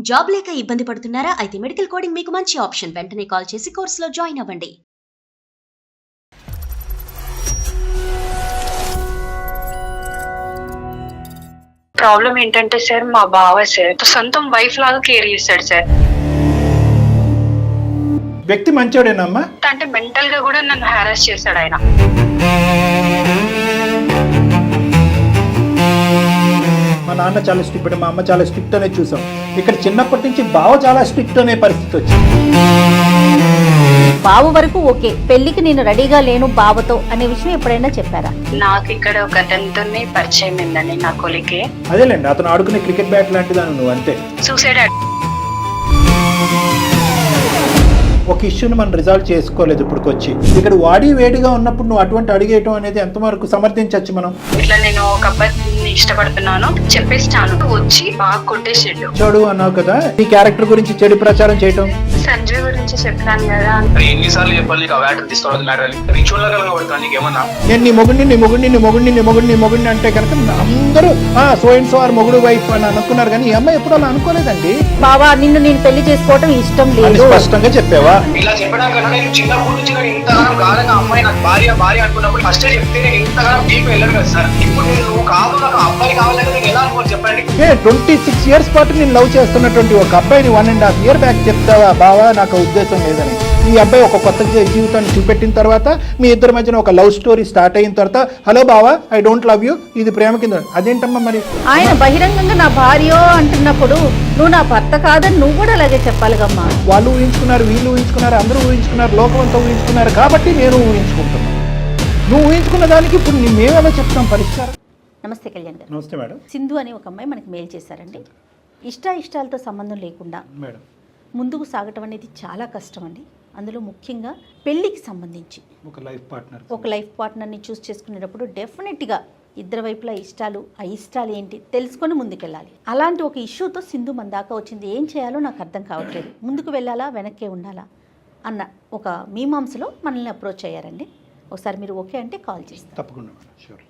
Job లేక ఇబ్బంది పడుతున్నారా? అయితే మెడికల్ కోడింగ్ మీకు మంచి ఆప్షన్. వెంటనే కాల్ చేసి కోర్సులో జాయిన్ అవ్వండి. ప్రాబ్లం ఏంటంటే సార్, మా బావ సార్ సొంతం వైఫ్ లాగా కేర్ చేస్తాడు సార్. వ్యక్తి మంచోడేనమ్మా? అంటే మెంటల్ గా కూడా నన్ను హారాస్ చేస్తాడు ఆయన. మా నాన్న చాలా స్ట్రిక్ట్, మా అమ్మ చాలా స్ట్రిక్ట్ అనే చూసాం. ఇక్కడ చిన్నప్పటి నుంచి బావ చాలా స్ట్రిక్ట్ అనే పరిస్థితి వచ్చింది. బావ వరకు ఓకే, పెళ్లికి నేను రెడీగా లేను బావతో అనే విషయం ఎప్పుడైనా చెప్పారా? నాకు ఇక్కడ ఒక అతనితోనే పరిచయం ఉందని నా కొలికే. అదేలేండి, అతను ఆడుకునే క్రికెట్ బ్యాట్ లాంటిదాను నువ్వు, అంతే. సూసైడ్ ఒక ఇష్యూని మనం రిజాల్వ్ చేసుకోలేదు ఇప్పటికొచ్చి. ఇక్కడ వాడి వేడిగా ఉన్నప్పుడు నువ్వు అటువంటి అడిగేయటం అనేది ఎంతవరకు సమర్థించవచ్చు మనం? ఇట్లా నేను ఒక అబ్బాయిని ఇష్టపడుతున్నాను చెప్పేస్తాను, వచ్చి బాగా కొట్టేసాడు. చెడు అన్నావు కదా, నీ క్యారెక్టర్ గురించి చెడు ప్రచారం చేయటం. సంజయ్ గురించి చెప్తాను కదా. ఎన్నిసార్లు చెప్పాలి తీసుకోవద్దు మ్యాటర్ నీకేమన్నా? నేను నీ మొగుడిని అంటే కనుక అందరూ సో అండ్ సో ఆర్ మొగుడు వైఫ్ అని అనుకున్నారు, కానీ ఈ అమ్మాయి ఎప్పుడు అలా అనుకోలేదండి. బావా, నిన్ను నేను పెళ్లి చేసుకోవటం ఇష్టం అని లేదు స్పష్టంగా చెప్పావా? ఇలా చెప్పడానికన్నా నేను చిన్నప్పటి నుంచి నేను ఇంతగానం గాఢంగా అమ్మాయి నాకు భార్య అనుకున్నప్పుడు ఫస్ట్ చెప్తే నేను ఇంతగానం డీప్ వెళ్ళను కదా సార్. ఇప్పుడు నువ్వు కాదు నాకు అబ్బాయి కావాలంటే నేను ఎలా అనుకోని చెప్పండి. 26 years పాటు నేను లవ్ చేస్తున్నటువంటి ఒక అబ్బాయిని 1.5 year బ్యాక్ చెప్తావా బావా నాకు ఉద్దేశం లేదని? ఈ అబ్బాయి ఒక కొత్త జీవితాన్ని చూపెట్టిన తర్వాత మీ ఇద్దరి మధ్యన ఒక లవ్ స్టోరీ స్టార్ట్ అయిన తర్వాత హలో బావా ఐ డోంట్ లవ్ యూ, ఇది ప్రేమ కింద. అదేంటమ్మా మరి? ఆయన బహిరంగంగా నా భార్య అంటున్నప్పుడు నువ్వు నా భర్త కాదని నువ్వు కూడా అలాగే చెప్పాలిగమ్మా. వాళ్ళు ఊహించుకున్నారు, వీళ్ళు ఊహించుకున్నారు, అందరూ ఊహించుకున్నారు, లోకం అంతా ఊహించుకున్నారు, కాబట్టి నేను ఊహించుకుంటున్నాను. నువ్వు ఊహించుకున్న దానికి ఇప్పుడు మేమేలా చెప్తాం పరిష్కారం? నమస్తే కళ్యాణ్ గారు. నమస్తే మేడం. సింధు అనే ఒక అమ్మాయి మనకి మెయిల్ చేశారండి. ఇష్టాలతో సంబంధం లేకుండా మేడం, ముందుకు సాగటం అనేది చాలా కష్టం అండి. అందులో ముఖ్యంగా పెళ్ళికి సంబంధించి ఒక లైఫ్ పార్ట్నర్ని చూస్ చేసుకునేటప్పుడు డెఫినెట్గా ఇద్దరు వైపులా ఇష్టాలు, ఆ ఇష్టాలు ఏంటి తెలుసుకొని ముందుకెళ్ళాలి. అలాంటి ఒక ఇష్యూతో సింధు మన దాకా వచ్చింది. ఏం చేయాలో నాకు అర్థం కావట్లేదు, ముందుకు వెళ్ళాలా వెనక్కే ఉండాలా అన్న ఒక మీమాంసలో మనల్ని అప్రోచ్ అయ్యారండి. ఒకసారి మీరు ఓకే అంటే కాల్ చేస్తాను. తప్పకుండా మేడం, షూర్.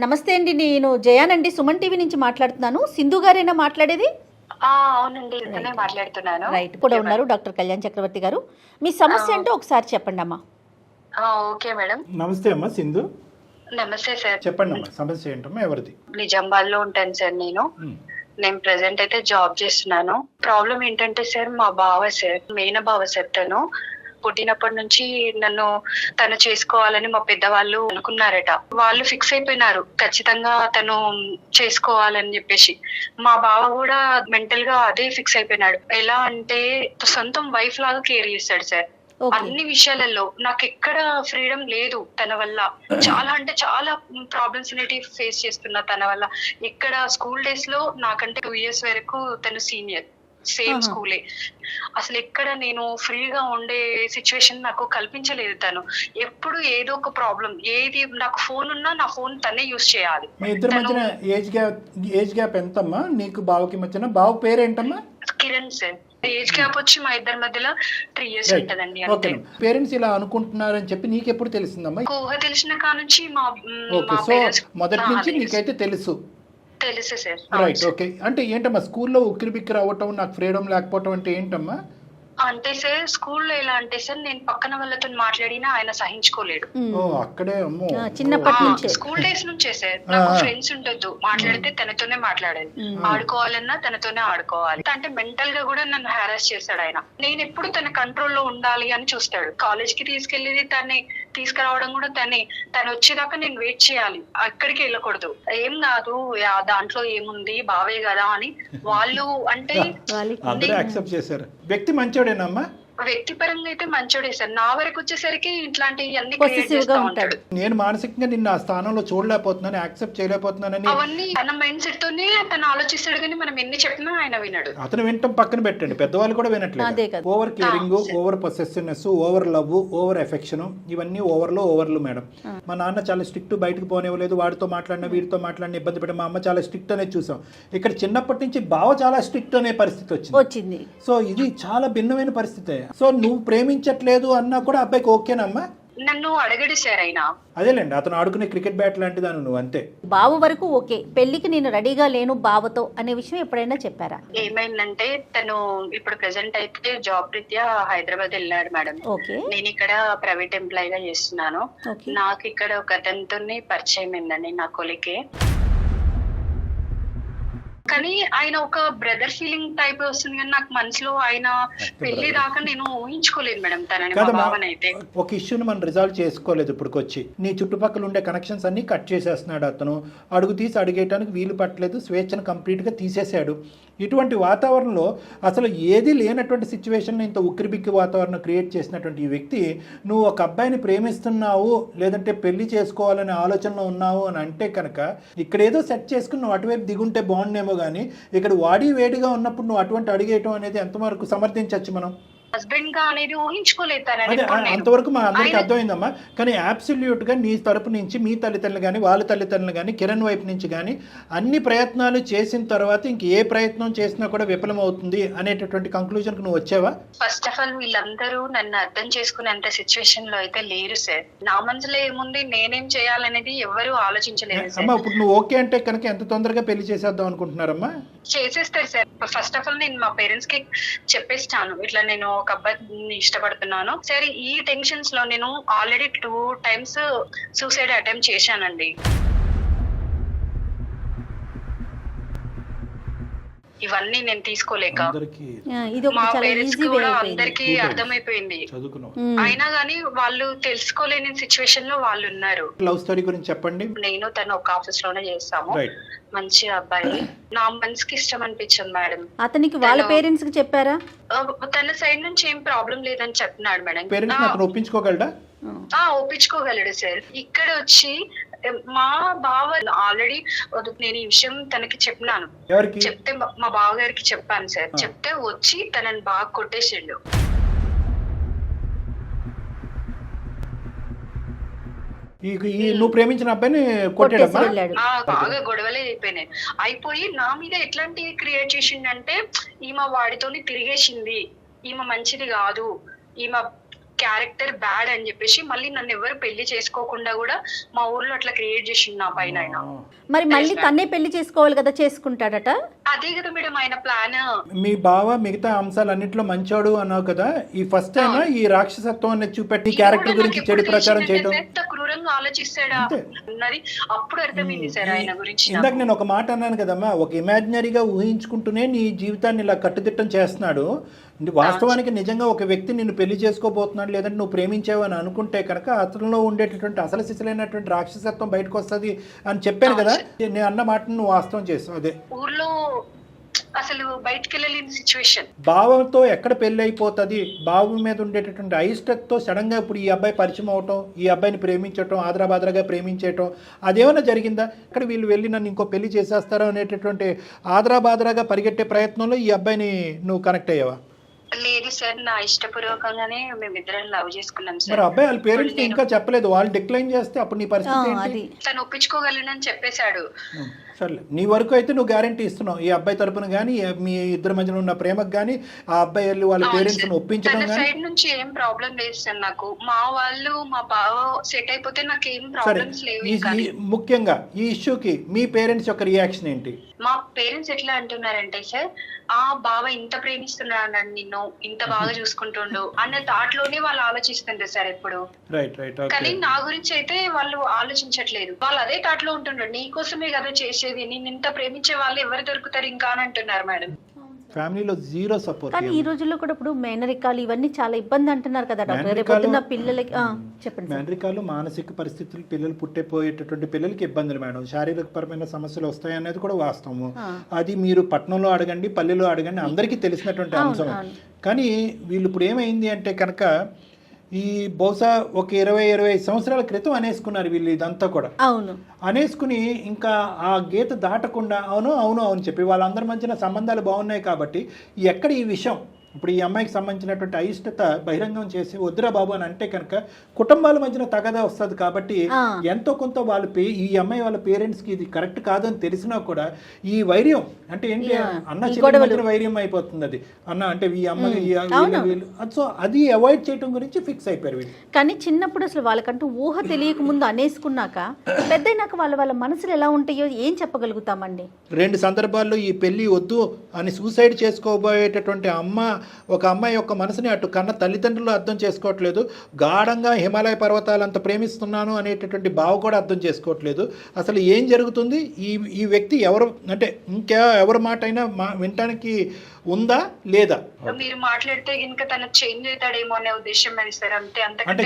నమస్తే అండి, నేను జయానండి, సుమన్ టీవీ నుంచి మాట్లాడుతున్నాను. సింధు గారేనా మాట్లాడేది? అవునండి, మాట్లాడుతున్నాను. రైట్, కూడా ఉన్నారు డాక్టర్ కళ్యాణ్ చక్రవర్తి గారు. మీ సమస్య ఏంటో ఒకసారి చెప్పండి అమ్మా. Okay madam. నమస్తే అమ్మా సింధు. నమస్తే సార్. చెప్పండి అమ్మా, సమస్య ఏంటమ్మా, ఎవరిది? నిజామాబాద్లో ఉంటాను సార్ నేను ప్రెసెంట్ అయితే జాబ్ చేస్తున్నాను. ప్రాబ్లం ఏంటంటే సార్, మా బావ సార్, మేన బావ సార్, తను పుట్టినప్పటి నుంచి తను చేసుకోవాలని మా పెద్దవాళ్ళు అనుకున్నారట. వాళ్ళు ఫిక్స్ అయిపోయినారు ఖచ్చితంగా తను చేసుకోవాలని చెప్పేసి. మా బావ కూడా మెంటల్ గా అదే ఫిక్స్ అయిపోయినాడు. ఎలా అంటే సొంతం వైఫ్ లాగా కేర్ చేస్తాడు సార్. అన్ని విషయాలలో నాకు ఎక్కడ ఫ్రీడమ్ లేదు తన వల్ల. చాలా అంటే చాలా ప్రాబ్లమ్స్ అనేటివి ఫేస్ చేస్తున్నా తన వల్ల. ఇక్కడ స్కూల్ డేస్ లో నాకంటే 2 years వరకు తను సీనియర్, సేమ్ స్కూలే. అసలు ఎక్కడ నేను ఫ్రీగా ఉండే సిచ్యువేషన్ నాకు కల్పించలేదు తను. ఎప్పుడు ఏదో ఒక ప్రాబ్లం, ఏది నాకు ఫోన్ ఉన్నా నా ఫోన్ తనే యూజ్ చేయాలి. మీ ఇద్దరి మధ్యన ఏజ్ గ్యాప్ ఎంతమ్మా నీకు బావకి మధ్యన? బావ పేరేంటమ్మా? కిరణ్ సార్. ఏజ్ గ్యాప్ వచ్చి మా ఇద్దరి మధ్యలో 3 years ఉంటదండి. ఓకే, పేరెంట్స్ ఇలా అనుకుంటున్నారని చెప్పి నీకు ఎప్పుడు తెలిసిందమ్మా? ఊహ తెలిసిన కానుంచి మా సో మొదటి నుంచి నీకైతే తెలుసు సార్. Right, okay. అంటే ఏంటమ్మా స్కూల్లో ఉక్కిరి బిక్కిరి అవ్వటం, నాకు ఫ్రీడమ్ లేకపోవటం అంటే ఏంటమ్మా? అంటే సార్ స్కూల్లో ఎలా అంటే సార్, నేను పక్కన వాళ్ళతో మాట్లాడినా ఆయన సహించుకోలేడు. అక్కడే చిన్నప్పటి నుంచి స్కూల్ డేస్ నుంచే సార్. నాకు ఫ్రెండ్స్ ఉండొద్దు, మాట్లాడితే తనతోనే మాట్లాడాలి, ఆడుకోవాలన్నా తనతోనే ఆడుకోవాలి. అంటే మెంటల్ గా కూడా నన్ను హారాస్ చేస్తాడు ఆయన. నేను ఎప్పుడు తన కంట్రోల్లో ఉండాలి అని చూస్తాడు. కాలేజ్ కి తీసుకెళ్లేది తనే, తీసుకురావడం కూడా తనే. తను వచ్చేదాకా నేను వెయిట్ చేయాలి, అక్కడికి వెళ్ళకూడదు. ఏం కాదు దాంట్లో ఏముంది, బావే కదా అని వాళ్ళు అంటే యాక్సెప్ట్ చేశారు. వ్యక్తి మంచోడేనమ్మా? వ్యక్తిపరంగా అయితే మంచోడే సార్. నా వరకు వచ్చేసరికి ఇట్లాంటివన్నీ క్రియేట్ చేస్తూ ఉంటాడు. నేను మానసికంగా నిన్ను ఆ స్థానంలో చూడలేకపోతున్నాను, యాక్సెప్ట్ చేయలేకపోతున్నానని అవన్నీ తన మైండ్ సెట్ తోనే తను ఆలోచిస్తాడు, కానీ మనం ఎన్ని చెప్పినా ఆయన వినడు. అతను వినటం పక్కన పెట్టండి, పెద్దవాళ్ళు కూడా వినట్లేదు. Over caring, over possessiveness, over love, over affection, ఇవన్నీ ఓవర్లు మేడం. మా నాన్న చాలా స్ట్రిక్ట్, బయటకు పోనివ్వలేదు, వాడితో మాట్లాడినా వీడితో మాట్లాడిన ఇబ్బంది పెట్టి. మా అమ్మ చాలా స్ట్రిక్ట్ అనేది చూసాం. ఇక్కడ చిన్నప్పటి నుంచి బావ చాలా స్ట్రిక్ట్ అనే పరిస్థితి వచ్చింది. సో ఇది చాలా భిన్నమైన పరిస్థితి. సో నువ్వు ప్రేమించట్లేదు అన్నా కూడా అబ్బాయికి ఓకేనమ్మా? నన్ను అడగడు సార్ అయినా. అదేలేండి, అతను ఆడుకునే క్రికెట్ బ్యాట్ లాంటి దాన్ని నువ్వు అంతే. బావ వరకు ఓకే, పెళ్లికి నేను రెడీగా లేను బావతో అనే విషయం ఎప్పుడైనా చెప్పారా? ఏమైందంటే తను ఇప్పుడు ప్రెసెంట్ అయితే జాబ్ రీత్యా హైదరాబాద్ వెళ్ళాడు మేడం. ఓకే. నేను ఇక్కడ ప్రైవేట్ ఎంప్లాయ్ గా చేస్తున్నాను. ఓకే. నాకు ఇక్కడ ఒక అతనితో పరిచయం ఏందండి, నా కొలికే. కానీ ఆయన ఒక బ్రదర్ ఫీలింగ్ టైప్ వస్తుంది, కానీ నాకు మనసులో ఆయన పెళ్లి దాకా నేను ఊహించుకోలేదు మేడం తనని, మా బావనైతే. ఒక ఇష్యూని మనం రిజాల్వ్ చేసుకోలేదు ఇప్పటికొచ్చి. నీ చుట్టుపక్కల ఉండే కనెక్షన్స్ అన్ని కట్ చేసేస్తున్నాడు అతను. అడుగు తీసి అడిగేయడానికి వీలు పట్టలేదు, స్వేచ్ఛను కంప్లీట్గా తీసేశాడు. ఇటువంటి వాతావరణంలో అసలు ఏది లేనటువంటి సిచ్యువేషన్ ఇంత ఉక్కిరిబిక్కి వాతావరణం క్రియేట్ చేసినటువంటి ఈ వ్యక్తి, నువ్వు ఒక అబ్బాయిని ప్రేమిస్తున్నావు లేదంటే పెళ్లి చేసుకోవాలనే ఆలోచనలో ఉన్నావు అని అంటే కనుక ఇక్కడ ఏదో సెట్ చేసుకుని నువ్వు అటువైపు దిగుంటే బాగుండేమో, కానీ ఇక్కడ వాడి వేడిగా ఉన్నప్పుడు నువ్వు అటువంటి అడిగేయటం అనేది ఎంతవరకు సమర్థించవచ్చు మనం? హస్బెండ్ గా అనేది ఊహించుకోలేదు. అంతవరకు మా అందరికి అర్థమైందమ్మా. కానీ అబ్సల్యూట్ గా నీ తరపు నుంచి మీ తల్లిదండ్రులు కానీ వాళ్ళ తల్లిదండ్రులు కానీ కిరణ్ వైపు నుంచి కానీ అన్ని ప్రయత్నాలు చేసిన తర్వాత ఇంక ఏ ప్రయత్నం చేసినా కూడా విఫలమవుతుంది అనేటటువంటి కంక్లూజన్ కు నువ్వు వచ్చావా? ఫస్ట్ ఆఫ్ ఆల్ వీళ్ళందరూ నన్ను అర్థం చేసుకునేంత సిచ్యువేషన్ లో అయితే లేరు సార్. నా మనసులో ఏముంది, నేనేం చేయాలనేది ఎవరు ఆలోచించలేదు సార్. అమ్మా ఇప్పుడు నువ్వు ఓకే అంటే కనుక ఎంత తొందరగా పెళ్లి చేసేద్దాం అనుకుంటున్నారమ్మా? చేసేస్తారు సార్. ఫస్ట్ ఆఫ్ ఆల్ నేను మా పేరెంట్స్ కి చెప్పేస్తాను, ఇట్లా నేను ఒక అబ్బాయిని ఇష్టపడుతున్నాను. సరే ఈ టెన్షన్స్ లో నేను ఆల్రెడీ 2 times సూసైడ్ అటెంప్ట్ చేశానండి. ఇవన్నీ నేను తీసుకోలేక మా పేరెంట్స్ కూడా అందరికి అర్థమైపోయింది. అయినా గానీ వాళ్ళు తెలుసుకోలేని సిచ్యువేషన్ లో వాళ్ళు ఉన్నారు. లవ్ స్టోరీ గురించి చెప్పండి. నేను తను ఒక ఆఫీస్ లోనే చేస్తాము, మంచి అబ్బాయి. నా మనసుకి ఇష్టం అనిపించింది మేడం. అతనికి వాళ్ళ పేరెంట్స్ కి చెప్పారా? తన సైడ్ నుంచి ఏం ప్రాబ్లం లేదని చెప్పినాడు మేడం. పేరెంట్స్ ఒప్పించుకోగలడా? ఒప్పించుకోగలడు సార్. ఇక్కడ వచ్చి మా బావ ఆల్రెడీ నేను ఈ విషయం తనకి చెప్పినాను. చెప్తే మా బావ గారికి చెప్పాను సార్. చెప్తే వచ్చి తనని బాగా కొట్టేసిండు. నువ్వు ప్రేమించిన అబ్బాయిని కొట్టాడమ్మా? బాగా గొడవలే అయిపోయి నా మీద ఎట్లాంటి క్రియేట్ చేసిండంటే, ఈమె వాడితోని తిరిగేసింది, ఈమె మంచిది కాదు, ఈమె క్యారెక్టర్ బ్యాడ్ అని చెప్పేసి మళ్ళీ నన్ను ఎవరు పెళ్లి చేసుకోకుండా కూడా మా ఊర్లో అట్లా క్రియేట్ చేసిండు నా పైన. ఆయన మరి మళ్ళీ తన్నే పెళ్లి చేసుకోవాలి కదా, చేసుకుంటాడట. అదే కదా మేడం ఆయన ప్లాన్. మీ బావ మిగతా అంశాలన్నింటిలో మంచోడు అన్నావు కదా, ఈ ఫస్ట్ టైం ఈ రాక్షసత్వం అనేది చూపెట్టి క్యారెక్టర్ గురించి చెడు ప్రచారం చేయడం క్రూరంగా ఆలోచిస్తాడా అన్నది అప్పుడు అర్థమైంది సార్ ఆయన గురించి. ఇందాక నేను ఒక మాట అన్నాను కదమ్మా, ఒక ఇమాజినరీగా ఊహించుకుంటూనే నీ జీవితాన్ని ఇలా కట్టుదిట్టం చేస్తున్నాడు. వాస్తవానికి నిజంగా ఒక వ్యక్తి నిన్ను పెళ్లి చేసుకోబోతున్నాడు లేదంటే నువ్వు ప్రేమించావు అని అనుకుంటే కనుక అతనిలో ఉండేటటువంటి అసలు సిసలైనటువంటి రాక్షసత్వం బయటకు వస్తుంది అని చెప్పాను కదా. నేను అన్న మాటను నువ్వు వాస్తవం చేస్తావు. అదే ఊర్లో అసలు బయటకు వెళ్ళలేని సిచ్యువేషన్. భావంతో ఎక్కడ పెళ్లి అయిపోతుంది, బావు మీద ఉండేటటువంటి అయిష్టతో సడన్ గా ఇప్పుడు ఈ అబ్బాయి పరిచయం అవటం, ఈ అబ్బాయిని ప్రేమించటం, ఆదరాబాదరాగా ప్రేమించటం అదేమైనా జరిగిందా? ఇక్కడ వీళ్ళు వెళ్ళి నన్ను ఇంకో పెళ్లి చేసేస్తారో అనేటటువంటి ఆదరాబాదరాగా పరిగెట్టే ప్రయత్నంలో ఈ అబ్బాయిని నువ్వు కనెక్ట్ అయ్యావా? లేదు సార్, నా ఇష్టపూర్వకంగానే మేమిద్దరం లవ్ చేసుకున్నాం సార్. మరి అబ్బాయి వాళ్ళ పేరెంట్స్ ఇంకా చెప్పలేదు, వాళ్ళు డిక్లైన్ చేస్తే అప్పుడు నీ పరిస్థితి ఏంటి? తను ఒప్పించుకోగలనని చెప్పేశాడు. సర్లే, నీ వరకు అయితే నువ్వు గ్యారంటీ ఇస్తున్నావు, ఈ అబ్బాయి తరపున కానీ మీ ఇద్దరి మధ్యన ఉన్న ప్రేమకు కానీ ఆ అబ్బాయి వెళ్ళి వాళ్ళ పేరెంట్స్ ఒప్పించడం కానీ సైడ్ నుంచి ఏం ప్రాబ్లం లేదు సార్. నాకు మా వాళ్ళు మా బావ సెట్ అయిపోతే నాకు ఏం ప్రాబ్లమ్స్ లేవు. ముఖ్యంగా ఈ ఇష్యూకి మీ పేరెంట్స్ యొక్క రియాక్షన్ ఏంటి? మా పేరెంట్స్ ఎట్లా అంటున్నారంటే సార్, ఆ బావ ఇంత ప్రేమిస్తున్నాడు నిన్ను, ఇంత బాగా చూసుకుంటుండు అన్న థాట్ లోనే వాళ్ళు ఆలోచిస్తుంటారు సార్ ఎప్పుడు. కానీ నా గురించి అయితే వాళ్ళు ఆలోచించట్లేదు. వాళ్ళు అదే థాట్ లో ఉంటుండ్రు, నీ కోసమే కదా చేసేది, నేను ఇంత ప్రేమించే వాళ్ళు ఎవరు దొరుకుతారు ఇంకా అని అంటున్నారు మేడం. ఫ్యామిలీలో జీరో సపోర్ట్. కానీ ఈ రోజుల్లో కూడా ఇప్పుడు మేనరికాలు ఇవన్నీ చాలా ఇబ్బంది అంటున్నారు కదా డాక్టర్. రేపొద్దున పిల్లలకి చెప్పండి. మేనరికాలు మానసిక పరిస్థితులు, పిల్లలు పుట్టిపోయేటటువంటి పిల్లలకి ఇబ్బందులు మేడం, శారీరకపరమైన సమస్యలు వస్తాయి అనేది కూడా వాస్తవము. అది మీరు పట్టణంలో అడగండి, పల్లెలో అడగండి, అందరికీ తెలిసినటువంటి అంశం. కానీ వీళ్ళు ఇప్పుడు ఏమైంది అంటే కనుక ఈ బహుశా ఒక 20-25 సంవత్సరాల క్రితం అనేసుకున్నారు వీళ్ళు ఇదంతా కూడా. అవును, అనేసుకుని ఇంకా ఆ గీత దాటకుండా అవును అవును అవును చెప్పి వాళ్ళందరి మధ్యన సంబంధాలు బాగున్నాయి కాబట్టి ఎక్కడ ఈ విషయం ఇప్పుడు ఈ అమ్మాయికి సంబంధించినటువంటి అయిష్టత బహిరంగం చేసి వద్దురా బాబు అని అంటే కనుక కుటుంబాల మధ్యన తగదా వస్తుంది కాబట్టి ఎంతో కొంత ఈ అమ్మాయి వాళ్ళ పేరెంట్స్కి ఇది కరెక్ట్ కాదని తెలిసినా కూడా ఈ వైర్యం అంటే ఏంటి అన్న చెల్లి మధ్యన వైర్యం అయిపోతుంది అది అన్న అంటే ఈ అమ్మాయి సో అది అవాయిడ్ చేయడం గురించి ఫిక్స్ అయిపోయారు వీళ్ళు. కానీ చిన్నప్పుడు అసలు వాళ్ళకంటూ ఊహ తెలియక ముందు అనేసుకున్నాక పెద్దయినాక వాళ్ళ మనసులు ఎలా ఉంటాయో ఏం చెప్పగలుగుతామండి. 2 సందర్భాల్లో ఈ పెళ్లి వద్దు అని సూసైడ్ చేసుకోబోయేటటువంటి ఒక అమ్మాయి యొక్క మనసుని అటు కన్న తల్లిదండ్రులు అర్థం చేసుకోవట్లేదు, గాఢంగా హిమాలయ పర్వతాలంత ప్రేమిస్తున్నాను అనేటటువంటి భావ కూడా అర్థం చేసుకోవట్లేదు. అసలు ఏం జరుగుతుంది, ఈ వ్యక్తి ఎవరు అంటే ఇంకా ఎవరి మాట అయినా వినటానికి ఉందా లేదా? మీరు మాట్లాడితే ఇంకా తన చేంజ్ అవుతాడేమో అనే ఉద్దేశం సార్, అంతే. అంటే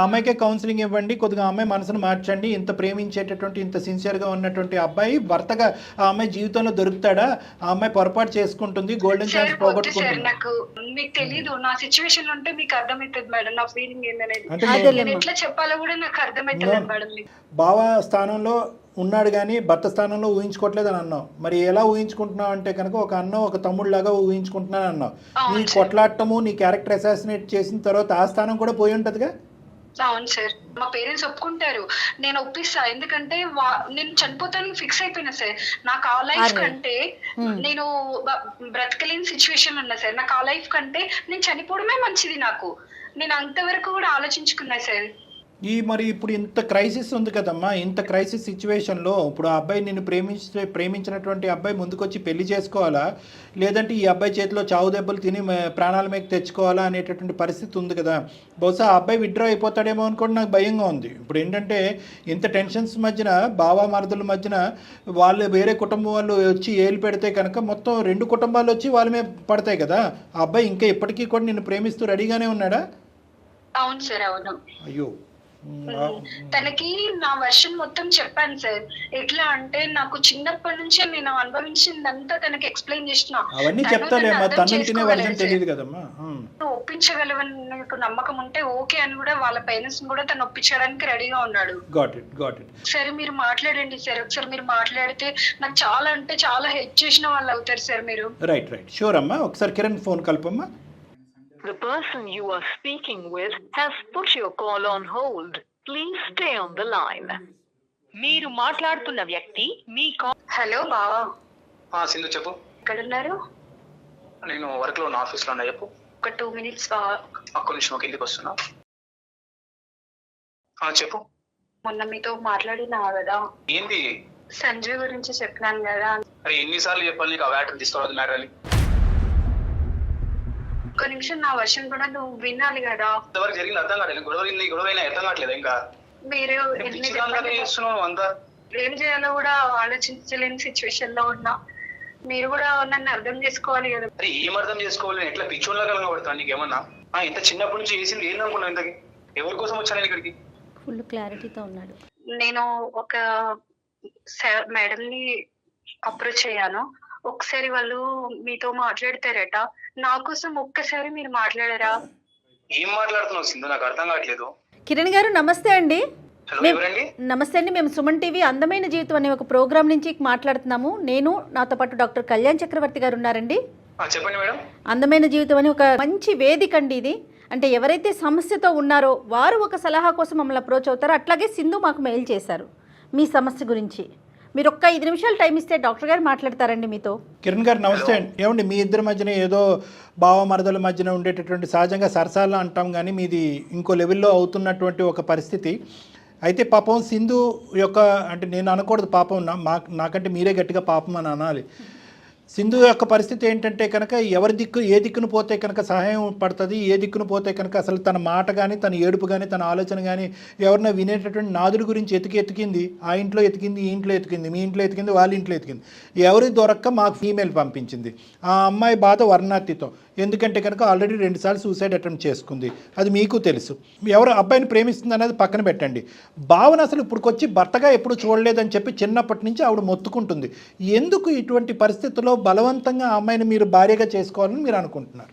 అమ్మాయికే కౌన్సిలింగ్ ఇవ్వండి, కొద్దిగా అమ్మాయి మనసును మార్చండి. ఇంత ప్రేమించేటటువంటి ఇంత సిన్సియర్గా ఉన్నటువంటి అబ్బాయి భర్తగా ఆ అమ్మాయి జీవితంలో దొరుకుతాడా? ఆ అమ్మాయి పొరపాటు చేసుకుంటుంది, గోల్డెన్ ఛాన్స్ పోగొట్టుకుంటుంది. నాకు మీకు తెలీదు, నా సిచ్యువేషన్ ఉంటే మీకు అర్థమవుతుంది మేడం నా ఫీలింగ్ ఏంటనేది. ఎట్లా చెప్పాలో కూడా నాకు అర్థమవుతుంది మేడం. బావ స్థానంలో ఉన్నాడు కానీ భర్త స్థానంలో ఊహించుకోవట్లేదు అని అన్నావు. మరి ఎలా ఊహించుకుంటున్నావు అంటే కనుక ఒక అన్న ఒక తమ్ముళ్ళలాగా ఊహించుకుంటున్నాను అన్నావు. నీ కొట్లాడటము నీ క్యారెక్టర్ అసాసినేట్ చేసిన తర్వాత ఆ స్థానం కూడా పోయి ఉంటదిగా. అవును సార్, మా పేరెంట్స్ ఒప్పుకుంటారు, నేను ఒప్పిస్తా. ఎందుకంటే నేను చనిపోతానికి ఫిక్స్ అయిపోయినా సార్. నాకు ఆ లైఫ్ కంటే నేను బ్రతకలేని సిచ్యువేషన్ ఉన్నా సార్. నాకు ఆ లైఫ్ కంటే నేను చనిపోవడమే మంచిది. నేను అంతవరకు కూడా ఆలోచించుకున్నా సార్. మరి ఇప్పుడు ఇంత క్రైసిస్ ఉంది కదమ్మా, ఇంత క్రైసిస్ సిచ్యువేషన్లో ఇప్పుడు ఆ అబ్బాయి నిన్ను ప్రేమించినటువంటి అబ్బాయి ముందుకొచ్చి పెళ్లి చేసుకోవాలా, లేదంటే ఈ అబ్బాయి చేతిలో చావు దెబ్బలు తిని ప్రాణాల మీద తెచ్చుకోవాలా అనేటటువంటి పరిస్థితి ఉంది కదా. బహుశా ఆ అబ్బాయి విత్డ్రా అయిపోతాడేమో అనుకోండి, నాకు భయంగా ఉంది. ఇప్పుడు ఏంటంటే ఇంత టెన్షన్స్ మధ్యన బావా మరదల మధ్యన వాళ్ళు వేరే కుటుంబం వాళ్ళు వచ్చి ఏలు పెడితే కనుక మొత్తం 2 కుటుంబాలు వచ్చి వాళ్ళ మీద పడతాయి కదా. ఆ అబ్బాయి ఇంకా ఇప్పటికీ కూడా నిన్ను ప్రేమిస్తూ రెడీగానే ఉన్నాడా? అవును సార్, అవును. అయ్యో, తనకి నా వర్షన్ మొత్తం చెప్పాను సార్. ఎట్లా అంటే నాకు చిన్నప్పటి నుంచే నేను అనుభవించిందంతా తనకి ఎక్స్ప్లెయిన్ చేసిన. ఒప్పించగలవని నాకు నమ్మకం ఉంటే ఓకే అని కూడా వాళ్ళ పేరెంట్స్ కూడా తను ఒప్పించడానికి రెడీగా ఉన్నాడు. సరే మీరు మాట్లాడండి సార్, ఒకసారి మీరు మాట్లాడితే నాకు చాలా అంటే చాలా హెల్ప్ చేసిన వాళ్ళు అవుతారు సార్ మీరు. రైట్ షూర్ అమ్మా. ఒకసారి కిరణ్ ఫోన్ కల్పమ్మా. The person you are speaking with has put your call on hold. Please stay on the line. మీరు మాట్లాడుతున్న వ్యక్తి మీ కాల్. హలో బావా. సింధు చెప్పు. ఎక్కడున్నారు? నేను వర్క్ లో ఉన్న ఆఫీస్ లో ఉన్నా. చెప్పు. ఒక 2 minutes బావా. ఒక్క నిమిషం, ఒక ఇంటికి వస్తున్నా. చెప్పు. మొన్న మీతో మాట్లాడినా కదా. ఏంది? సంజయ్ గురించి చెప్పినాను కదా. అరే ఎన్నిసార్లు చెప్పాలి నీకు ఆ వ్యాటర్ తీసుకోవద్దు మ్యాటర్ అని? ఒక నిమిషం, నా వర్షన్ కూడా నువ్వు వినాలి కదా. ఇంతవరకు జరిగింది అర్థం కావట్లేదు. గొడవైనా అర్థం కావట్లేదు. ఇంకా మీరు ఏం చేయాలో కూడా ఆలోచించలేని సిచ్యువేషన్ లో ఉన్నా. మీరు కూడా నన్ను అర్థం చేసుకోవాలి కదా. అరే ఏం అర్థం చేసుకోవాలి? ఎట్లా పిచ్చోళ్ళగా కలగబడతాను నీకేమన్నా? ఇంత చిన్నప్పటి నుంచి చేసింది ఏందనుకున్నావు? ఇంతకి ఎవరి కోసం వచ్చాను ఇక్కడికి? ఫుల్ క్లారిటీతో ఉన్నాడు. నేను ఒక మేడం ని అప్రోచ్ అయ్యాను. ఒకసారి వాళ్ళు మీతో మాట్లాడతారట. నా కోసం ఒక్కసారి మీరు మాట్లాడరా? ఏం మాట్లాడుతున్నావు సింధు? నాకు అర్థం కావట్లేదు. కిరణ్ గారు నమస్తే అండి. నమస్తే అండి, మేము సుమన్ టీవీ అందమైన జీవితం అనే ఒక ప్రోగ్రామ్ నుంచి మాట్లాడుతున్నాము. నేను నాతో పాటు డాక్టర్ కళ్యాణ్ చక్రవర్తి గారు ఉన్నారండి. చెప్పండి మేడం. అందమైన జీవితం అని ఒక మంచి వేదిక అండి ఇది. అంటే ఎవరైతే సమస్యతో ఉన్నారో వారు ఒక సలహా కోసం మమ్మల్ని అప్రోచ్ అవుతారో, అట్లాగే సింధు మాకు మెయిల్ చేశారు మీ సమస్య గురించి. మీరు ఒక్క 5 నిమిషాలు టైం ఇస్తే డాక్టర్ గారు మాట్లాడతారండి మీతో. కిరణ్ గారు నమస్తే అండి. ఏమండి మీ ఇద్దరి మధ్యన ఏదో బావ మరదల మధ్యన ఉండేటటువంటి సహజంగా సరసాలు అంటాం కానీ మీది ఇంకో లెవెల్లో అవుతున్నటువంటి ఒక పరిస్థితి. అయితే పాపం సింధు యొక్క అంటే నేను అనకూడదు పాపం, నాకంటే మీరే గట్టిగా పాపం అని అనాలి. సింధు యొక్క పరిస్థితి ఏంటంటే కనుక ఏ దిక్కును పోతే కనుక సహాయం పడుతుంది, ఏ దిక్కును పోతే కనుక అసలు తన మాట కానీ తన ఏడుపు కానీ తన ఆలోచన కానీ ఎవరైనా వినేటటువంటి నాదుడి గురించి ఎతికింది. ఆ ఇంట్లో ఎతికింది, ఈ ఇంట్లో ఎతికింది, మీ ఇంట్లో ఎతికింది, వాళ్ళ ఇంట్లో ఎతికింది. ఎవరి దొరక్క మాకు ఫీమేల్ పంపించింది. ఆ అమ్మాయి బాధ వర్ణాతితో. ఎందుకంటే కనుక ఆల్రెడీ 2 సార్లు సూసైడ్ అటెంప్ట్ చేసుకుంది. అది మీకు తెలుసు. ఎవరు అబ్బాయిని ప్రేమిస్తుంది అనేది పక్కన పెట్టండి. భావన అసలు ఇప్పుడుకొచ్చి భర్తగా ఎప్పుడు చూడలేదని చెప్పి చిన్నప్పటి నుంచి ఆవిడ మొత్తుకుంటుంది. ఎందుకు ఇటువంటి పరిస్థితుల్లో బలవంతంగా ఆ అమ్మాయిని మీరు భార్యగా చేసుకోవాలని మీరు అనుకుంటున్నారు?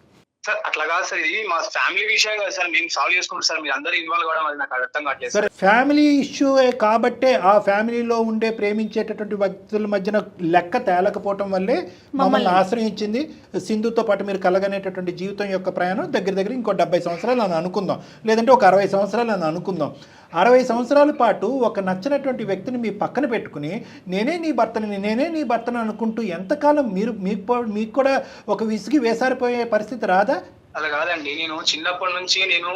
సార్ అట్లా కాదు సార్, ఇది మా ఫ్యామిలీ విషయం కదా సార్, మేము సాల్వ్ చేసుకుంటాం సార్, మీరు అందరూ ఇన్వాల్వ్ కావడం అది నాకు అర్థం కావట్లేదు సరే, ఫ్యామిలీ ఇష్యూ కాబట్టే ఆ ఫ్యామిలీలో ఉండే ప్రేమించేటటువంటి వ్యక్తుల మధ్యన లెక్క తేలకపోవటం వల్లే మమ్మల్ని ఆశ్రయించింది. సింధుతో పాటు మీరు కలగనేటటువంటి జీవితం యొక్క ప్రయాణం దగ్గర ఇంకో 70 సంవత్సరాలు అని అనుకుందాం, లేదంటే ఒక 60 సంవత్సరాలు అని అనుకుందాం. 60 సంవత్సరాల పాటు ఒక నచ్చినటువంటి వ్యక్తిని మీ పక్కన పెట్టుకుని నేనే నీ భర్తను అనుకుంటూ ఎంతకాలం మీకు కూడా ఒక విసిగి వేసారిపోయే పరిస్థితి రాదా? అలా కాదండి, నేను చిన్నప్పటి నుంచి నేను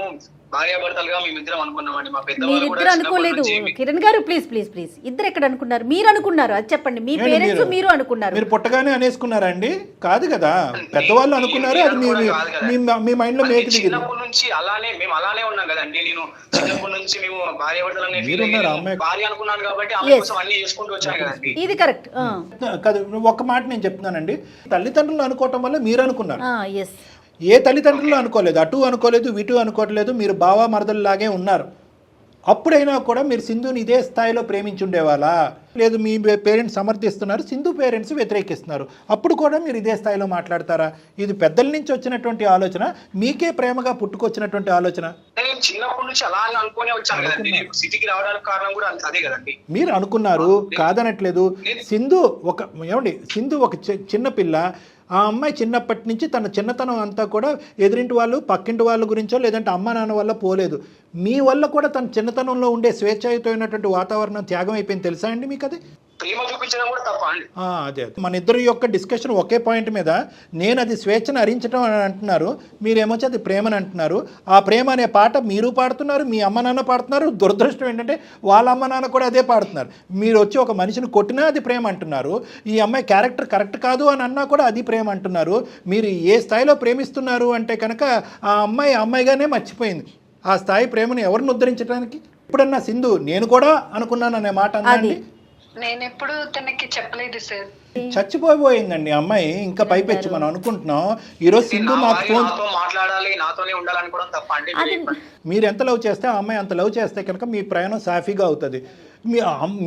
భార్యాభర్తలుగా మేమిద్దరం అనుకున్నామండి. మా మీరిద్దరు అనుకోలేదు కిరణ్ గారు, ప్లీజ్ ఇద్దరు ఎక్కడ అనుకున్నారు? మీరు అనుకున్నారు, అది చెప్పండి. మీ పేరెంట్స్ మీరు అనుకున్నారు? మీరు పుట్టగానే అనేసుకున్నారా అండి? కాదు కదా, పెద్దవాళ్ళు అనుకున్నారు. అది మీ మైండ్ లో మేకి దిగింది. చిన్నప్పటి నుంచి మేము అలానే ఉన్నాం కదండి. నేను చిన్నప్పటి నుంచి మేము భార్య అనుకున్నాను కాబట్టి ఆమె కోసం అన్ని చేసుకుంటూ వచ్చాను కదండి. ఇది కరెక్ట్ కాదు, ఒక మాట నేను చెప్తున్నానండి, తల్లిదండ్రులు అనుకోవటం వల్ల మీరు అనుకున్నారు. ఎస్, ఏ తల్లిదండ్రులు అనుకోలేదు, అటు అనుకోలేదు, ఇటు అనుకోవట్లేదు, మీరు బావ మరదల్లాగే ఉన్నారు. అప్పుడైనా కూడా మీరు సింధుని ఇదే స్థాయిలో ప్రేమించుండేవాళ్ళ? లేదు, మీ పేరెంట్స్ సమర్థిస్తున్నారు, సింధు పేరెంట్స్ వ్యతిరేకిస్తున్నారు, అప్పుడు కూడా మీరు ఇదే స్థాయిలో మాట్లాడతారా? ఇది పెద్దల నుంచి వచ్చినటువంటి ఆలోచన, మీకే ప్రేమగా పుట్టుకొచ్చినటువంటి ఆలోచన? నేను చిన్నప్పటి నుంచి అలా అనుకునే వచ్చాను కదండి. సిటీకి రావడానికి కారణం కూడా అదే కదండి. మీరు అనుకున్నారు, కాదనట్లేదు. సింధు ఒక చిన్న పిల్ల. ఆ అమ్మాయి చిన్నప్పటి నుంచి తన చిన్నతనం అంతా కూడా ఎదురింటి వాళ్ళు, పక్కింటి వాళ్ళ గురించో లేదంటే అమ్మ నాన్న వల్ల పోలేదు. మీ వల్ల కూడా తన చిన్నతనంలో ఉండే స్వేచ్ఛాయుతమైనటువంటి వాతావరణం త్యాగం అయిపోయింది. తెలుసా అండి మీకు అది? ప్రేమ చూపించడం కూడా తప్ప అండి. అదే మన ఇద్దరి యొక్క డిస్కషన్ ఒకే పాయింట్ మీద, నేను అది స్వేచ్ఛను హరించడం అని అంటున్నారు, మీరేమొచ్చి అది ప్రేమని అంటున్నారు. ఆ ప్రేమ అనే పాట మీరు పాడుతున్నారు, మీ అమ్మ నాన్న పాడుతున్నారు. దురదృష్టం ఏంటంటే వాళ్ళ అమ్మ నాన్న కూడా అదే పాడుతున్నారు. మీరు వచ్చి ఒక మనిషిని కొట్టినా అది ప్రేమ అంటున్నారు. ఈ అమ్మాయి క్యారెక్టర్ కరెక్ట్ కాదు అని అన్నా కూడా అది ప్రేమ అంటున్నారు. మీరు ఏ స్థాయిలో ప్రేమిస్తున్నారు అంటే కనుక ఆ అమ్మాయిగానే మర్చిపోయింది. ఆ స్థాయి ప్రేమను ఎవరిని ఉద్ధరించడానికి? ఇప్పుడన్నా సింధు నేను కూడా అనుకున్నాను అనే మాట అనండి. నేను ఎప్పుడు తనకి చెప్పలేదు సార్. చచ్చిపోయిందండి అమ్మాయి. ఇంకా పైపెచ్చి మనం అనుకుంటున్నాం ఈరోజు సింధు మాకు ఫోన్ మాట్లాడాలి, నాతోనే ఉండాలనుకోవడం తప్ప అండి. మీరు ఎంత లవ్ చేస్తే ఆ అమ్మాయి అంత లవ్ చేస్తే కనుక మీ ప్రయాణం సాఫీగా అవుతుంది.